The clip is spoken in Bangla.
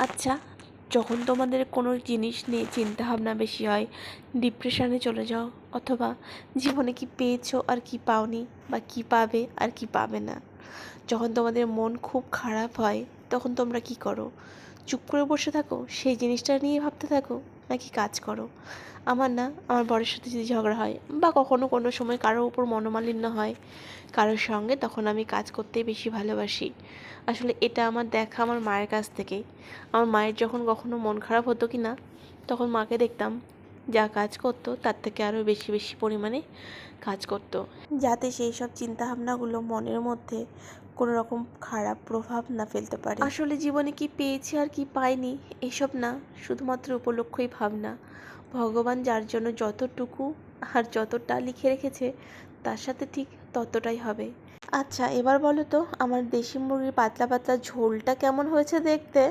আচ্ছা, যখন তোমাদের কোনো জিনিস নিয়ে চিন্তাভাবনা বেশি হয়, ডিপ্রেশনে চলে যাও, অথবা জীবনে কি পেয়েছো আর কি পাওনি, বা কি পাবে আর কি পাবে না, যখন তোমাদের মন খুব খারাপ হয়, তখন তোমরা কি করো? চুপ করে বসে থাকো, সেই জিনিসটা নিয়ে ভাবতে থাকো, নাকি কাজ করো? আমার বরের সাথে যদি ঝগড়া হয়, বা কখনো কোনো সময় কারোর উপর মনোমালিন্য হয় কারোর সঙ্গে, তখন আমি কাজ করতেই বেশি ভালোবাসি। আসলে এটা আমার দেখা আমার মায়ের কাছ থেকেই। আমার মায়ের যখন কখনো মন খারাপ হতো কি না, তখন মাকে দেখতাম যা কাজ করতো তার থেকে আরও বেশি বেশি পরিমাণে কাজ করতো, যাতে সেই সব চিন্তাভাবনাগুলো মনের মধ্যে কোনো রকম খারাপ প্রভাব না ফেলতে পারে। আসলে জীবনে কি পেয়েছি আর কি পাইনি এসব না, শুধুমাত্র উপলক্ষই ভাবনা। ভগবান যার জন্য যতটুকু আর যতটা লিখে রেখেছে, তার সাথে ঠিক ততটাই হবে। আচ্ছা, এবার বলো তো আমার দেশি মুরগির পাতলা পাতলা ঝোলটা কেমন হয়েছে দেখতে?